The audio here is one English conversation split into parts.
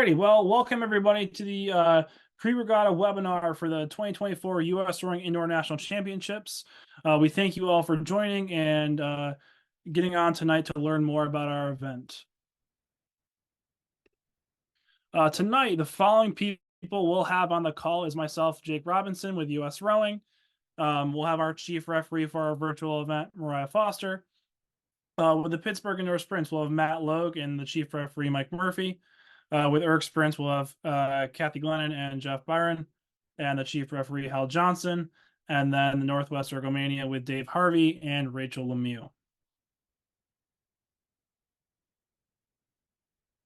righty. Well, welcome everybody to the pre-regatta webinar for the 2024 USRowing Indoor National Championships. We thank you all for joining and getting on tonight to learn more about our event. Tonight, the following people we'll have on the call is myself, Jake Robinson with USRowing. We'll have our chief referee for our virtual event, Mariah Foster. With the Pittsburgh Indoor Sprints, we'll have Matt Logue and the chief referee, Mike Murphy. With Erg Sprints, we'll have Kathy Glennon and Jeff Byron, and the chief referee, Hal Johnson, and then the Northwest Ergomania with Dave Harvey and Rachel Lemieux.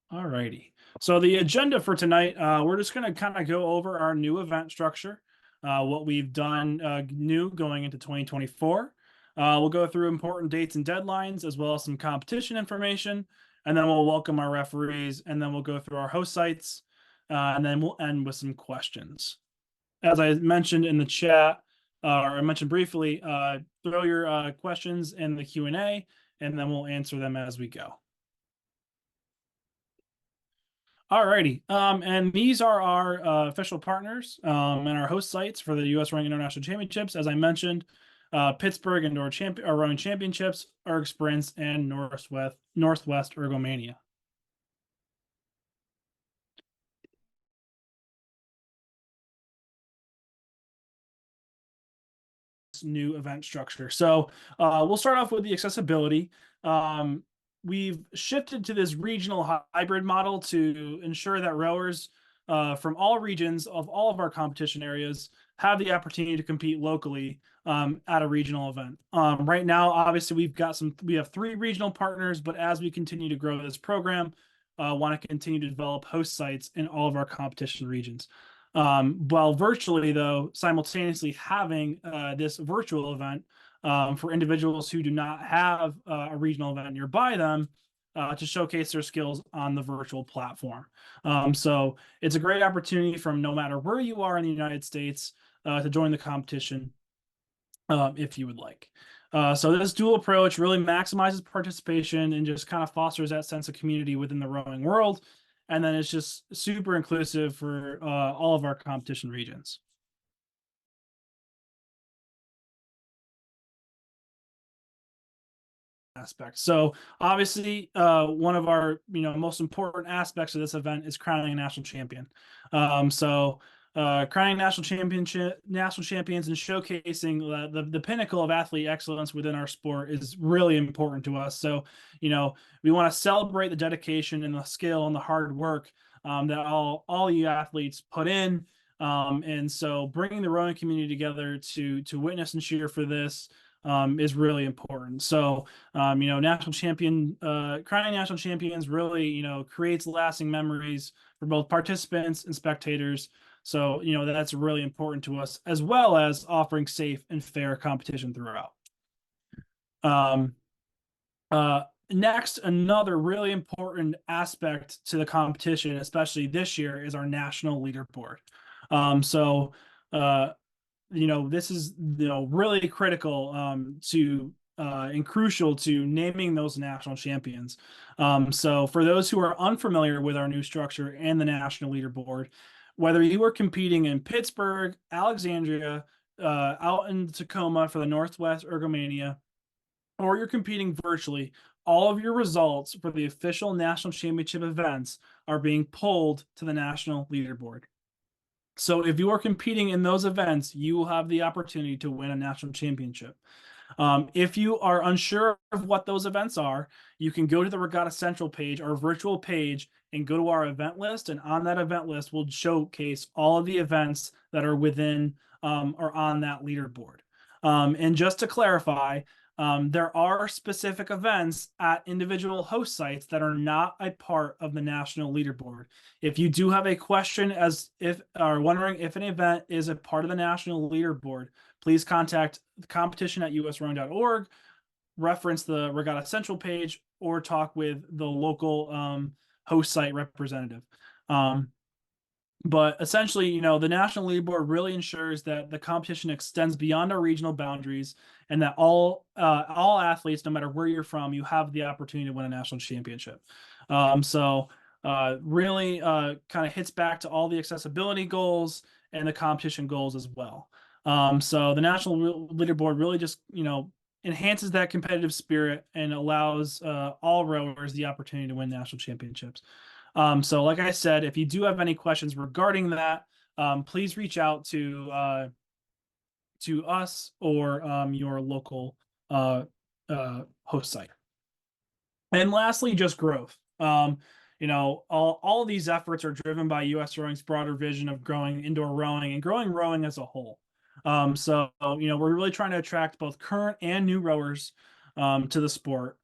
All righty. So the agenda for tonight, we're just going to kind of go over our new event structure, what we've done new going into 2024. We'll go through important dates and deadlines, as well as some competition information, and then we'll welcome our referees, and then we'll go through our host sites, and then we'll end with some questions. As I mentioned in the chat, or I mentioned briefly, throw your questions in the Q&A, and then we'll answer them as we go. Alrighty, and these are our official partners and our host sites for the USRowing International Championships. As I mentioned, Pittsburgh Indoor Rowing Championships, Erg Sprints, and Northwest Ergomania. New event structure. So we'll start off with the accessibility. We've shifted to this regional hybrid model to ensure that rowers from all regions of all of our competition areas have the opportunity to compete locally at a regional event. Right now, obviously, we have 3 regional partners, but as we continue to grow this program, want to continue to develop host sites in all of our competition regions. While virtually, though, simultaneously having this virtual event for individuals who do not have a regional event nearby them to showcase their skills on the virtual platform. So it's a great opportunity from no matter where you are in the United States to join the competition if you would like. So this dual approach really maximizes participation and just kind of fosters that sense of community within the rowing world. And then it's just super inclusive for all of our competition regions. Aspects. So obviously, one of our most important aspects of this event is crowning a national champion. Crowning national champions and showcasing the pinnacle of athlete excellence within our sport is really important to us. So we want to celebrate the dedication and the skill and the hard work that all you athletes put in. And so bringing the rowing community together to witness and cheer for this is really important. So, crowning national champions really, creates lasting memories for both participants and spectators. So, that's really important to us, as well as offering safe and fair competition throughout. Next, another really important aspect to the competition, especially this year, is our national leaderboard. This is really critical to and crucial to naming those national champions. So for those who are unfamiliar with our new structure and the national leaderboard, whether you are competing in Pittsburgh, Alexandria, out in Tacoma for the Northwest Ergomania, or you're competing virtually, all of your results for the official national championship events are being pulled to the national leaderboard. So if you are competing in those events, you will have the opportunity to win a national championship. If you are unsure of what those events are, you can go to the Regatta Central page, our virtual page, and go to our event list. And on that event list, we'll showcase all of the events that are within or on that leaderboard. And just to clarify, there are specific events at individual host sites that are not a part of the national leaderboard. If you do have a question or wondering if an event is a part of the national leaderboard, please contact the competition@usrowing.org, reference the Regatta Central page, or talk with the local host site representative. But essentially, the national leaderboard really ensures that the competition extends beyond our regional boundaries, and that all athletes, no matter where you're from, you have the opportunity to win a national championship. So really kind of hits back to all the accessibility goals and the competition goals as well. So the national leaderboard really just, enhances that competitive spirit and allows all rowers the opportunity to win national championships. So like I said, if you do have any questions regarding that, please reach out to us or your local host site. And lastly, just growth. All of these efforts are driven by USRowing's broader vision of growing indoor rowing and growing rowing as a whole. We're really trying to attract both current and new rowers to the sport.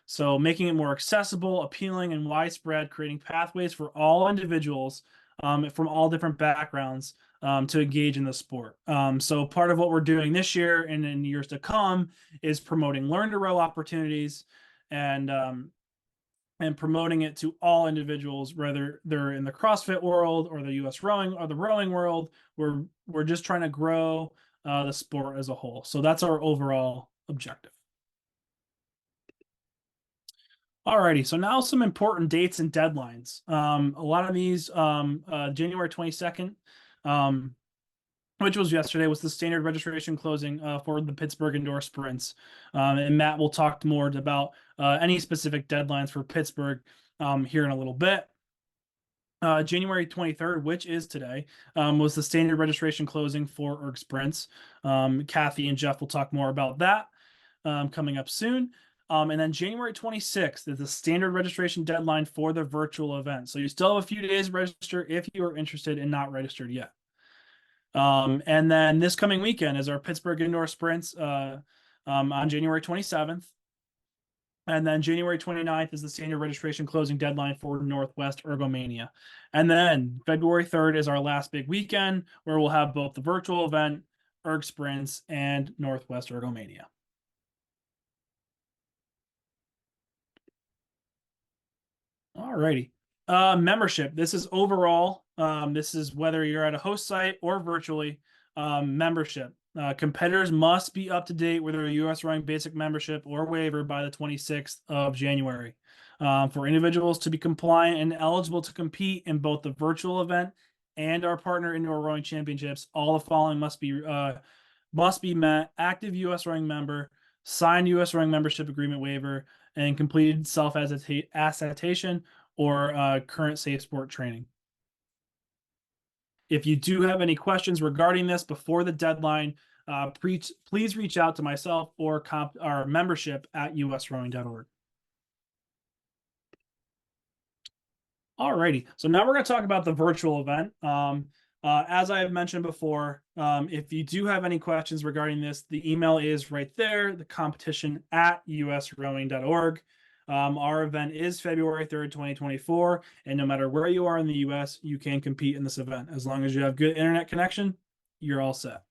So making it more accessible, appealing, and widespread, creating pathways for all individuals from all different backgrounds to engage in the sport. So part of what we're doing this year and in years to come is promoting learn to row opportunities and promoting it to all individuals, whether they're in the CrossFit world or the US rowing or the rowing world. We're just trying to grow the sport as a whole. So that's our overall objective. Alrighty, so now some important dates and deadlines. A lot of these, January 22nd, which was yesterday, was the standard registration closing for the Pittsburgh Indoor Sprints. And Matt will talk more about any specific deadlines for Pittsburgh here in a little bit. January 23rd, which is today, was the standard registration closing for ERG Sprints. Kathy and Jeff will talk more about that coming up soon. And then January 26th is the standard registration deadline for the virtual event. So you still have a few days to register if you are interested and not registered yet. And then this coming weekend is our Pittsburgh Indoor Sprints on January 27th. And then January 29th is the standard registration closing deadline for Northwest Ergomania. And then February 3rd is our last big weekend where we'll have both the virtual event, Erg Sprints, and Northwest Ergomania. Alrighty. Membership. This is overall. This is whether you're at a host site or virtually. Membership. Competitors must be up to date with their US Rowing Basic membership or waiver by the 26th of January. For individuals to be compliant and eligible to compete in both the virtual event and our partner indoor rowing championships, all the following must be met: active US Rowing member, signed US Rowing membership agreement waiver, and completed self-attestation or current safe sport training. If you do have any questions regarding this before the deadline, please reach out to myself or our membership at usrowing.org. Alrighty, so now we're going to talk about the virtual event. As I have mentioned before, if you do have any questions regarding this, the email is right there, the competition at usrowing.org. Our event is February 3rd, 2024, and no matter where you are in the US, you can compete in this event. As long as you have good internet connection, you're all set.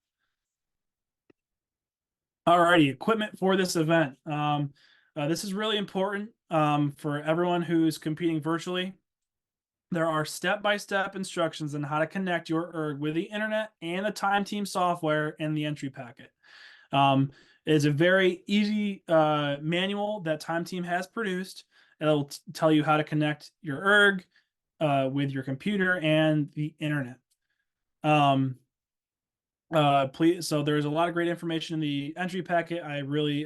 Alrighty, equipment for this event. This is really important for everyone who's competing virtually. There are step-by-step instructions on how to connect your ERG with the internet and the Time Team software in the entry packet. It's a very easy manual that Time Team has produced. It'll tell you how to connect your ERG with your computer and the internet. Please, so there's a lot of great information in the entry packet. I really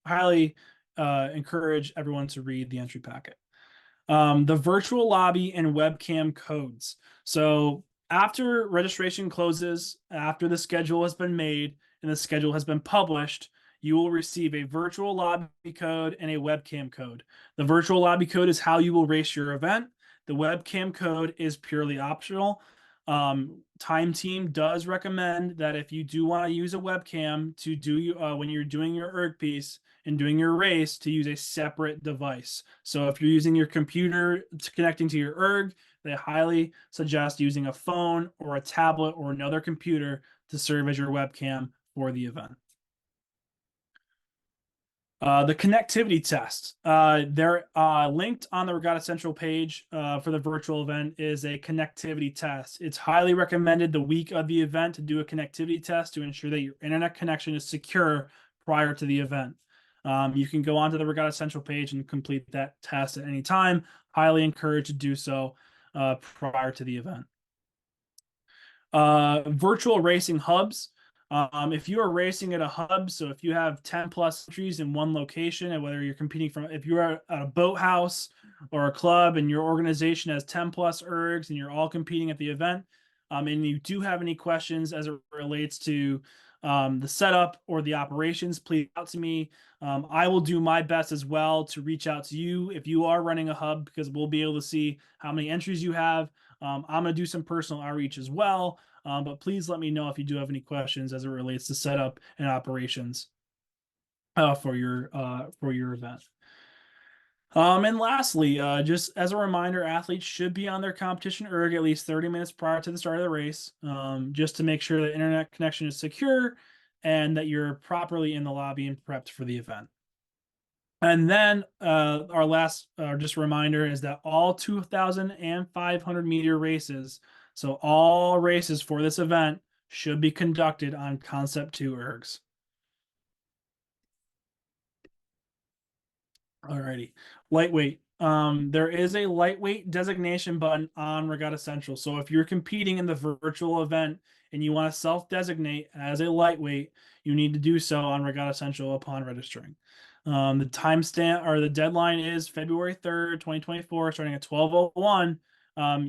highly encourage everyone to read the entry packet. The virtual lobby and webcam codes. So after registration closes, after the schedule has been made and the schedule has been published, you will receive a virtual lobby code and a webcam code. The virtual lobby code is how you will race your event. The webcam code is purely optional. Time Team does recommend that if you do want to use a webcam to do when you're doing your ERG piece and doing your race, to use a separate device. So if you're using your computer connecting to your ERG, they highly suggest using a phone or a tablet or another computer to serve as your webcam for the event. The connectivity test. They're linked on the Regatta Central page for the virtual event is a connectivity test. It's highly recommended the week of the event to do a connectivity test to ensure that your internet connection is secure prior to the event. You can go onto the Regatta Central page and complete that test at any time. Highly encouraged to do so prior to the event. Virtual racing hubs. If you are racing at a hub, so if you have 10 plus entries in one location, and whether you're competing from, if you're at a boathouse or a club and your organization has 10 plus ergs and you're all competing at the event, and you do have any questions as it relates to the setup or the operations, please out to me. I will do my best as well to reach out to you if you are running a hub, because we'll be able to see how many entries you have. I'm going to do some personal outreach as well, but please let me know if you do have any questions as it relates to setup and operations for your event. And lastly, just as a reminder, athletes should be on their competition erg at least 30 minutes prior to the start of the race, just to make sure the internet connection is secure and that you're properly in the lobby and prepped for the event. And then our last just reminder is that all 2,000 and 500-meter races, so all races for this event, should be conducted on Concept 2 ergs. Alrighty. Lightweight. There is a lightweight designation button on Regatta Central. So if you're competing in the virtual event and you want to self-designate as a lightweight, you need to do so on Regatta Central upon registering. The timestamp or the deadline is February 3rd, 2024, starting at 12:01.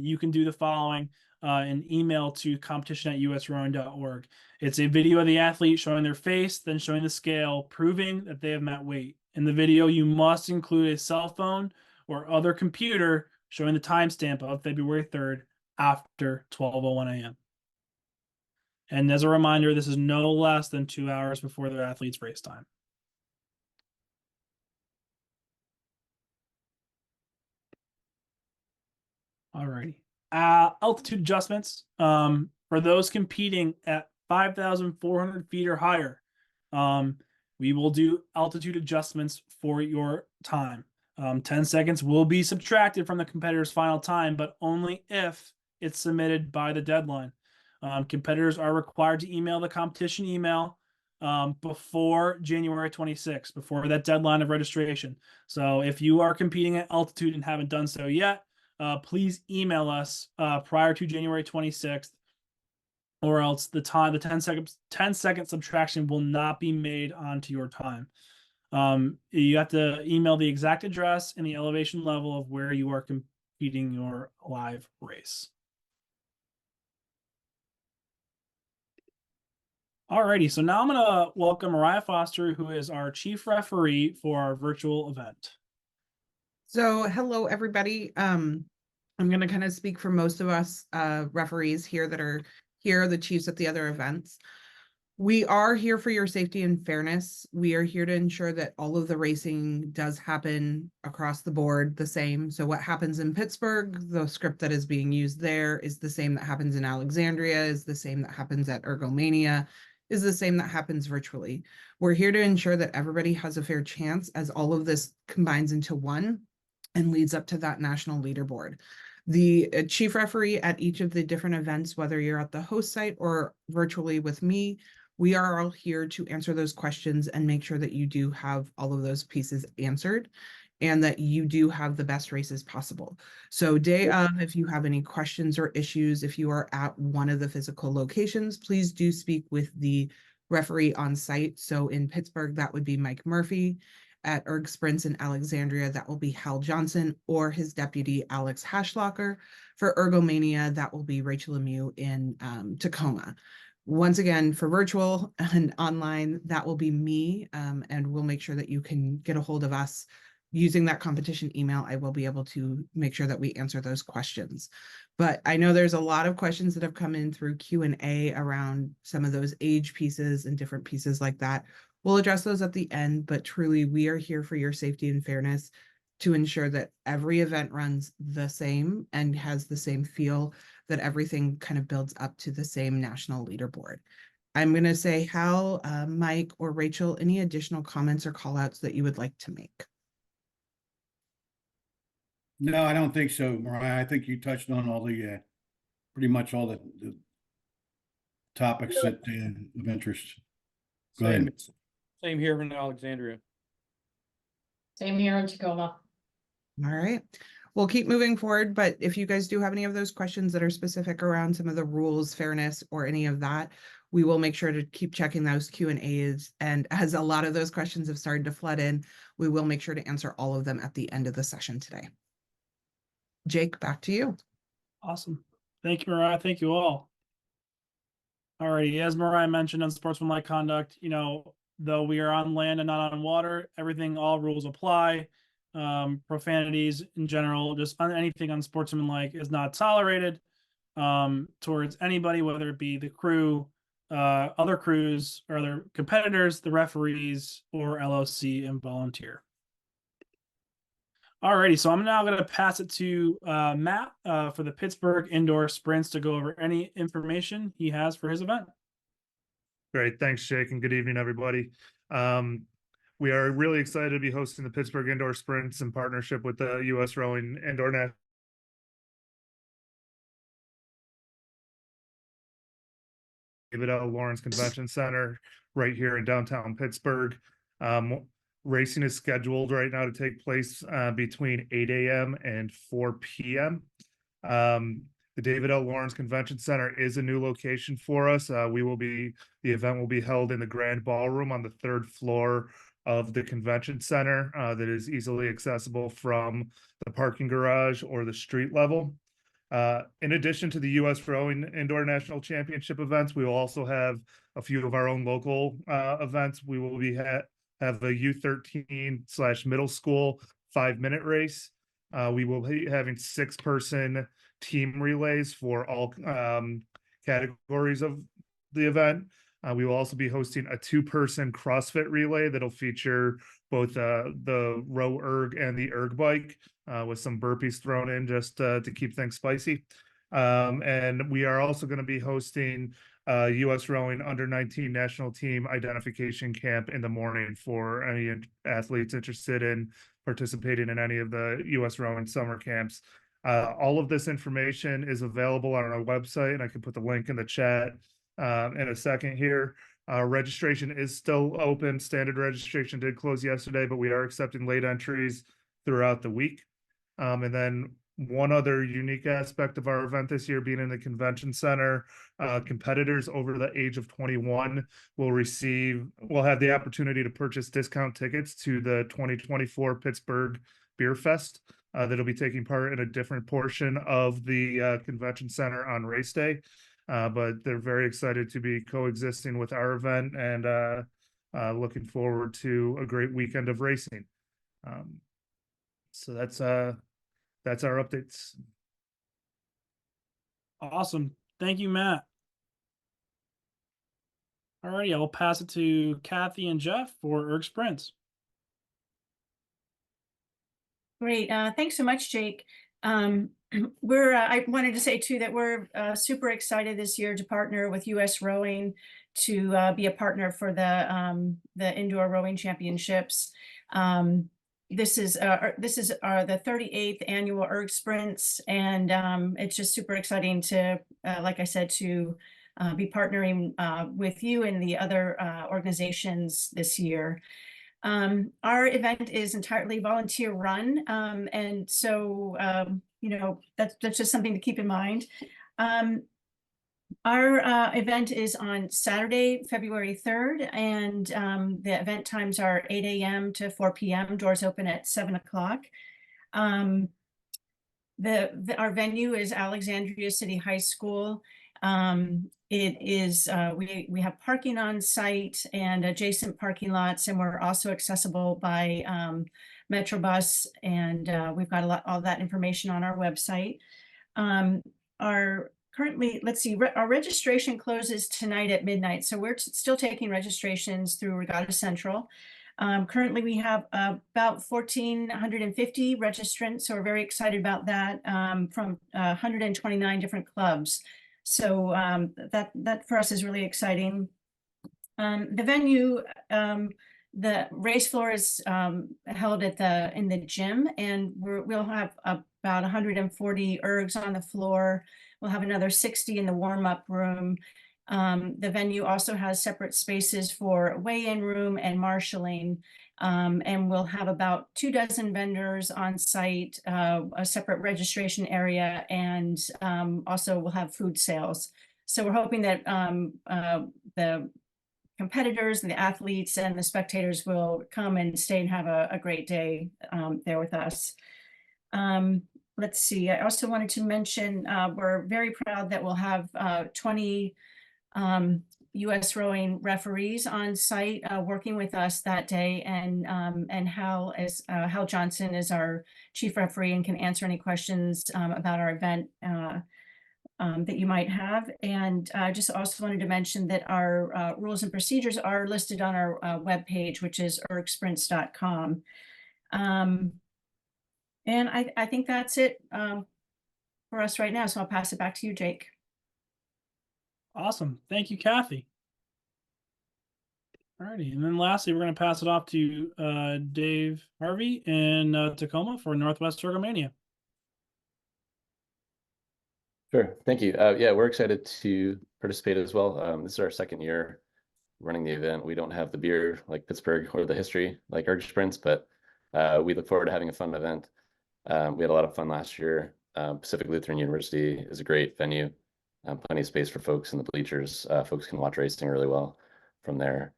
You can do the following an email to competition@usrowing.org. It's a video of the athlete showing their face, then showing the scale, proving that they have met weight. In the video, you must include a cell phone or other computer showing the timestamp of February 3rd after 12:01 a.m. And as a reminder, this is no less than 2 hours before the athlete's race time. Alrighty. Altitude adjustments. For those competing at 5,400 feet or higher, we will do altitude adjustments for your time. 10 seconds will be subtracted from the competitor's final time, but only if it's submitted by the deadline. Competitors are required to email the competition email before January 26th, before that deadline of registration. So if you are competing at altitude and haven't done so yet, please email us prior to January 26th, or else the 10-second subtraction will not be made onto your time. You have to email the exact address and the elevation level of where you are competing your live race. Alrighty, so now I'm going to welcome Mariah Foster, who is our chief referee for our virtual event. So hello, everybody. I'm going to kind of speak for most of us referees here that are here, the chiefs at the other events. We are here for your safety and fairness. We are here to ensure that all of the racing does happen across the board the same. So what happens in Pittsburgh, the script that is being used there is the same that happens in Alexandria, is the same that happens at Ergomania, is the same that happens virtually. We're here to ensure that everybody has a fair chance as all of this combines into one and leads up to that national leaderboard. The chief referee at each of the different events, whether you're at the host site or virtually with me, we are all here to answer those questions and make sure that you do have all of those pieces answered and that you do have the best races possible. So day of, if you have any questions or issues, if you are at one of the physical locations, please do speak with the referee on site. So in Pittsburgh, that would be Mike Murphy. At Erg Sprints in Alexandria, that will be Hal Johnson or his deputy, Alex Hashlocker. For Ergomania, that will be Rachel Lemieux in Tacoma. Once again, for virtual and online, that will be me, and we'll make sure that you can get a hold of us using that competition email. I will be able to make sure that we answer those questions. But I know there's a lot of questions that have come in through Q&A around some of those age pieces and different pieces like that. We'll address those at the end, but truly we are here for your safety and fairness to ensure that every event runs the same and has the same feel, that everything kind of builds up to the same national leaderboard. I'm going to say, Hal, Mike, or Rachel, any additional comments or call outs that you would like to make? No, I don't think so, Mariah. I think you touched on all the pretty much all the topics that of interest. Go ahead. Same here in Alexandria. Same here in Tacoma. All right. We'll keep moving forward, but if you guys do have any of those questions that are specific around some of the rules, fairness, or any of that, we will make sure to keep checking those Q&As. And as a lot of those questions have started to flood in, we will make sure to answer all of them at the end of the session today. Jake, back to you. Awesome. Thank you, Mariah. Thank you all. Alrighty, as Mariah mentioned on sportsmanlike conduct, though we are on land and not on water, all rules apply. Profanities in general, just anything unsportsmanlike is not tolerated towards anybody, whether it be the crew, other crews, or other competitors, the referees, or LOC and volunteer. Alrighty, so I'm now going to pass it to Matt for the Pittsburgh Indoor Sprints to go over any information he has for his event. Great. Thanks, Jake, and good evening, everybody. We are really excited to be hosting the Pittsburgh Indoor Sprints in partnership with the USRowing Indoor National David L. Lawrence Convention Center right here in downtown Pittsburgh. Racing is scheduled right now to take place between 8 a.m. and 4 p.m. The David L. Lawrence Convention Center is a new location for us. The event will be held in the Grand Ballroom on the 3rd floor of the convention center that is easily accessible from the parking garage or the street level. In addition to the U.S. Rowing Indoor National Championship events, we will also have a few of our own local events. We will be have a U13/middle school 5-minute race. We will be having 6-person team relays for all categories of the event. We will also be hosting a 2-person CrossFit relay that'll feature both the row erg and the erg bike with some burpees thrown in just to keep things spicy. And we are also going to be hosting U.S. Rowing Under-19 National Team Identification Camp in the morning for any athletes interested in participating in any of the U.S. Rowing summer camps. All of this information is available on our website, and I can put the link in the chat in a second here. Registration is still open. Standard registration did close yesterday, but we are accepting late entries throughout the week. And then one other unique aspect of our event this year being in the convention center, competitors over the age of 21 will have the opportunity to purchase discount tickets to the 2024 Pittsburgh Beer Fest. That'll be taking part in a different portion of the convention center on race day. But they're very excited to be coexisting with our event and looking forward to a great weekend of racing. So that's our updates. Awesome. Thank you, Matt. Alrighty, I will pass it to Kathy and Jeff for Erg Sprints. Great. Thanks so much, Jake. I wanted to say too that we're super excited this year to partner with US Rowing to be a partner for the Indoor Rowing Championships. This is the 38th annual Erg Sprints, and it's just super exciting to, like I said, to be partnering with you and the other organizations this year. Our event is entirely volunteer run, and so that's just something to keep in mind. Our event is on Saturday, February 3rd, and the event times are 8 a.m. to 4 p.m. Doors open at 7 o'clock. Our venue is Alexandria City High School. It is we have parking on site and adjacent parking lots, and we're also accessible by Metrobus, and we've got all that information on our website. Our registration closes tonight at midnight, so we're still taking registrations through Regatta Central. Currently, we have about 1,450 registrants, so we're very excited about that, from 129 different clubs. So that for us is really exciting. The venue, the race floor is held in the gym, and we'll have about 140 ergs on the floor. We'll have another 60 in the warm-up room. The venue also has separate spaces for weigh-in room and marshalling. And we'll have about 24 vendors on site, a separate registration area, and also we'll have food sales. So we're hoping that the competitors and the athletes and the spectators will come and stay and have a great day there with us. Let's see, I also wanted to mention we're very proud that we'll have 20 US rowing referees on site working with us that day, and Hal Johnson is our chief referee and can answer any questions about our event that you might have. And I just also wanted to mention that our rules and procedures are listed on our webpage, which is ergsprints.com. And I think that's it for us right now. So I'll pass it back to you, Jake. Awesome. Thank you, Kathy. Alrighty. And then lastly, we're going to pass it off to Dave Harvey in Tacoma for Northwest Ergomania. Sure. Thank you. Yeah, we're excited to participate as well. This is our second year running the event. We don't have the beer like Pittsburgh or the history like Erg Sprints, but we look forward to having a fun event. We had a lot of fun last year. Pacific Lutheran University is a great venue. Plenty of space for folks in the bleachers. Folks can watch racing really well from there.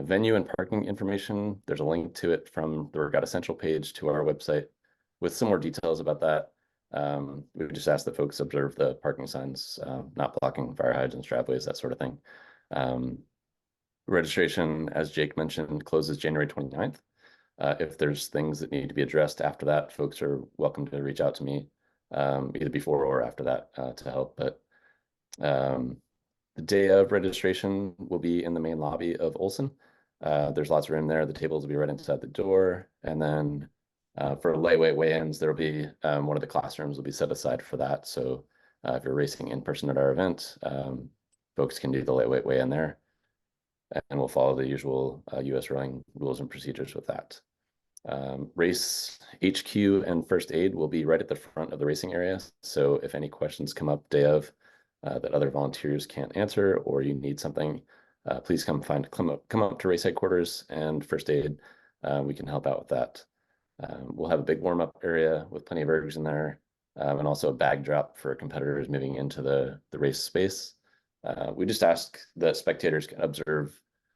Venue and parking information, there's a link to it from the Regatta Central page to our website with some more details about that. We would just ask that folks observe the parking signs, not blocking fire hydrants, driveways, that sort of thing. Registration, as Jake mentioned, closes January 29th. If there's things that need to be addressed after that, folks are welcome to reach out to me either before or after that to help. But the day of registration will be in the main lobby of Olson. There's lots of room there. The tables will be right inside the door. And then for lightweight weigh-ins, there'll be one of the classrooms will be set aside for that. So if you're racing in person at our event, folks can do the lightweight weigh-in there. And we'll follow the usual US rowing rules and procedures with that. Race HQ and first aid will be right at the front of the racing area. So if any questions come up day of that other volunteers can't answer, or you need something, please come up to race headquarters and first aid. We can help out with that. We'll have a big warm-up area with plenty of ergs in there, and also a bag drop for competitors moving into the race space. We just ask that spectators can observe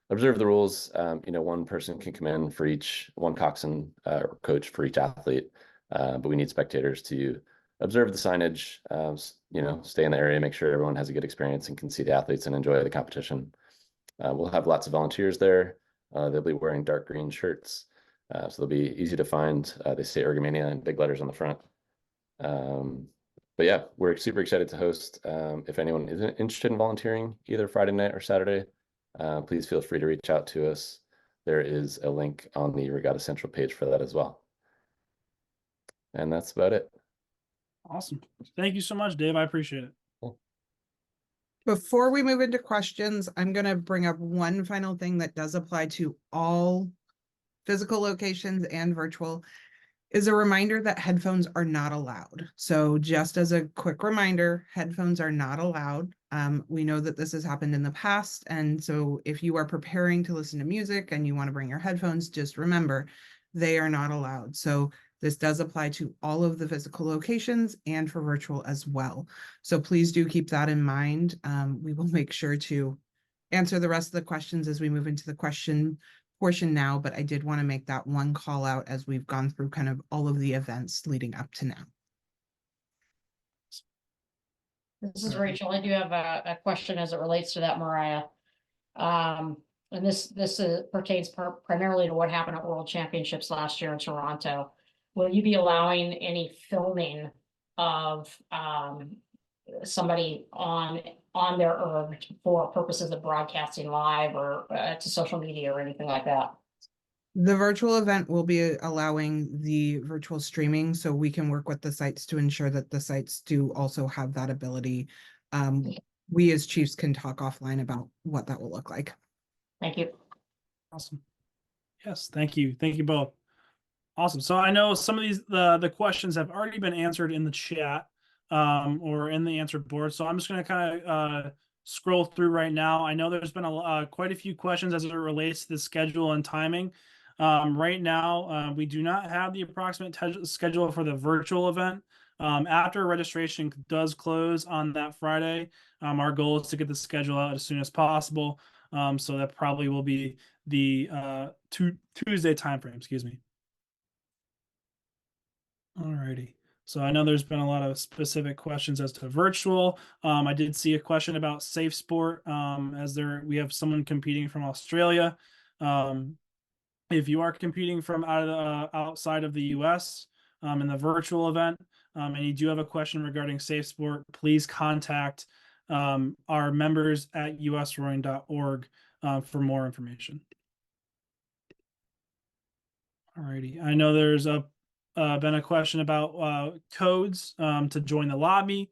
the rules. One person can come in for one coxswain or coach for each athlete, but we need spectators to observe the signage, stay in the area, make sure everyone has a good experience and can see the athletes and enjoy the competition. We'll have lots of volunteers there. They'll be wearing dark green shirts, so they'll be easy to find. They say Ergomania in big letters on the front. But yeah, we're super excited to host. If anyone is interested in volunteering either Friday night or Saturday, please feel free to reach out to us. There is a link on the Regatta Central page for that as well. And that's about it. Awesome. Thank you so much, Dave. I appreciate it. Cool. Before we move into questions, I'm going to bring up one final thing that does apply to all physical locations and virtual, is a reminder that headphones are not allowed. So just as a quick reminder, headphones are not allowed. We know that this has happened in the past. And so if you are preparing to listen to music and you want to bring your headphones, just remember they are not allowed. So this does apply to all of the physical locations and for virtual as well. So please do keep that in mind. We will make sure to answer the rest of the questions as we move into the question portion now, but I did want to make that one call out as we've gone through kind of all of the events leading up to now. This is Rachel. I do have a question as it relates to that, Mariah. And this pertains primarily to what happened at World Championships last year in Toronto. Will you be allowing any filming of somebody on their erg for purposes of broadcasting live or to social media or anything like that? The virtual event will be allowing the virtual streaming, so we can work with the sites to ensure that the sites do also have that ability. We as chiefs can talk offline about what that will look like. Thank you. Awesome. Yes, thank you. Thank you both. Awesome. So I know some of these the questions have already been answered in the chat or in the answered board. So I'm just going to kind of scroll through right now. I know there's been quite a few questions as it relates to the schedule and timing. Right now, we do not have the approximate schedule for the virtual event. After registration does close on that Friday, our goal is to get the schedule out as soon as possible. So that probably will be the Tuesday timeframe, excuse me. Alrighty. So I know there's been a lot of specific questions as to virtual. I did see a question about safe sport, as we have someone competing from Australia. If you are competing from outside of the US, in the virtual event, and you do have a question regarding safe sport, please contact our members at USRowing.org for more information. Alrighty, I know there's been a question about codes to join the lobby.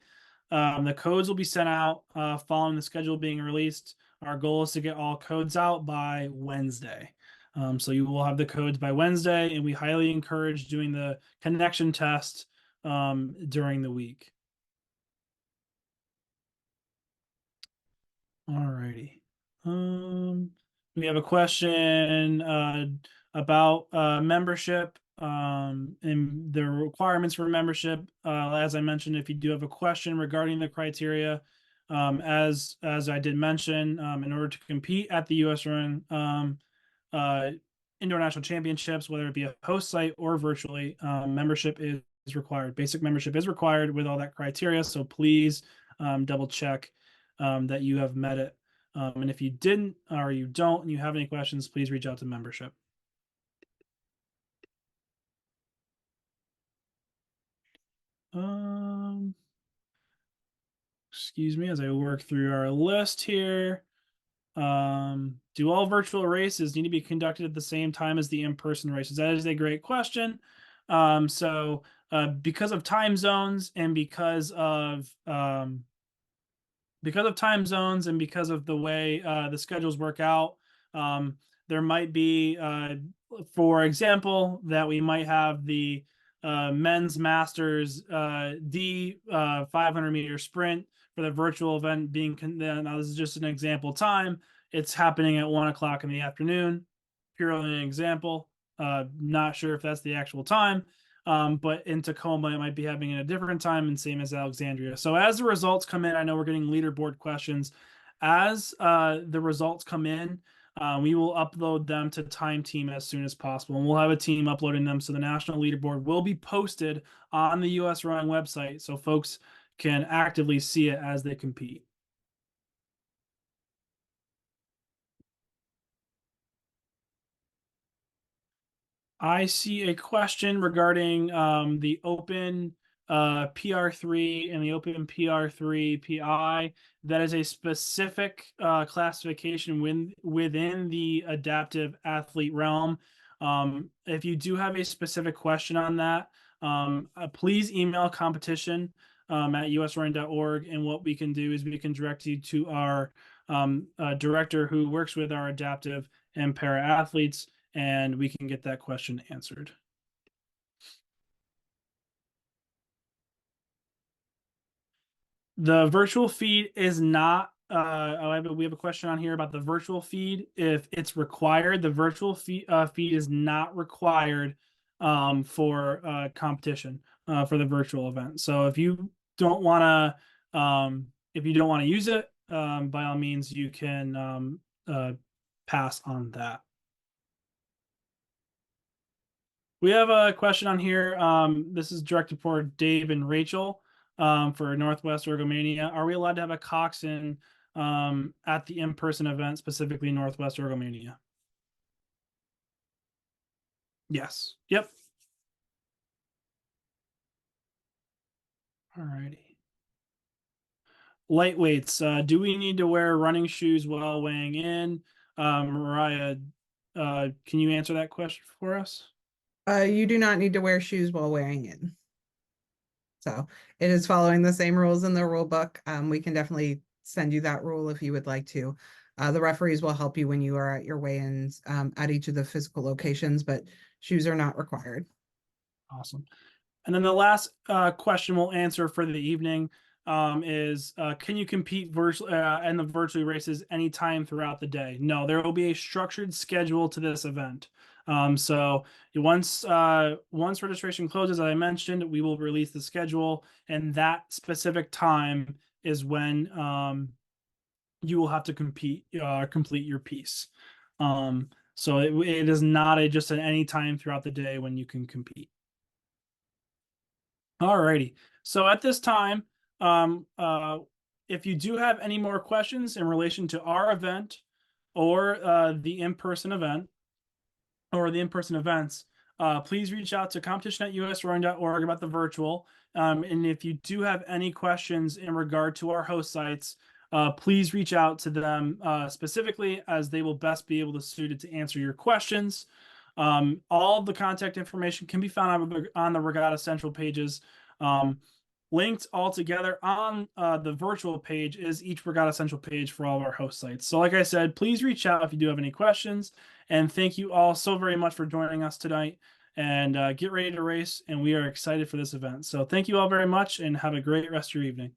The codes will be sent out following the schedule being released. Our goal is to get all codes out by Wednesday. So you will have the codes by Wednesday, and we highly encourage doing the connection test during the week. Alrighty. We have a question about membership and the requirements for membership. As I mentioned, if you do have a question regarding the criteria, as I did mention, in order to compete at the USRowing Indoor National Championships, whether it be a host site or virtually, membership is required. Basic membership is required with all that criteria. So please double check that you have met it. And if you didn't or you don't and you have any questions, please reach out to membership. Excuse me as I work through our list here. Do all virtual races need to be conducted at the same time as the in-person races? That is a great question. Because of time zones and because of time zones and because of the way the schedules work out, there might be, for example, that we might have the men's masters D 500-meter sprint for the virtual event being now this is just an example time. It's happening at 1 o'clock in the afternoon, purely an example. Not sure if that's the actual time. But in Tacoma, it might be happening in a different time, and same as Alexandria. So as the results come in, I know we're getting leaderboard questions. As the results come in, we will upload them to Time Team as soon as possible, and we'll have a team uploading them. So the national leaderboard will be posted on the USRowing website, so folks can actively see it as they compete. I see a question regarding the Open PR3 and the Open PR3 PI. That is a specific classification within the adaptive athlete realm. If you do have a specific question on that, please email competition at usrowing.org, and what we can do is we can direct you to our director who works with our adaptive and para athletes, and we can get that question answered. The virtual feed is not, we have a question on here about the virtual feed. If it's required, the virtual feed is not required for competition for the virtual event. So if you don't want to use it, by all means, you can pass on that. We have a question on here. This is directed for Dave and Rachel for Northwest Ergomania. Are we allowed to have a coxswain at the in-person event, specifically Northwest Ergomania? Yes. Yep. All righty. Lightweights. Do we need to wear running shoes while weighing in? Mariah, can you answer that question for us? You do not need to wear shoes while weighing in. So it is following the same rules in the rule book. We can definitely send you that rule if you would like to. The referees will help you when you are at your weigh-ins at each of the physical locations, but shoes are not required. Awesome. And then the last question we'll answer for the evening is, can you compete in the virtual races anytime throughout the day? No, there will be a structured schedule to this event. So once registration closes, as I mentioned, we will release the schedule, and that specific time is when you will have to complete your piece. So it is not just at any time throughout the day when you can compete. Alrighty. So at this time, if you do have any more questions in relation to our event or the in-person event or the in-person events, please reach out to competition@usrowing.org about the virtual. And if you do have any questions in regard to our host sites, please reach out to them specifically, as they will best be able to suited to answer your questions. All of the contact information can be found on the Regatta Central pages. Linked all together on the virtual page is each Regatta Central page for all of our host sites. So like I said, please reach out if you do have any questions. And thank you all so very much for joining us tonight. And get ready to race. And we are excited for this event. So thank you all very much and have a great rest of your evening.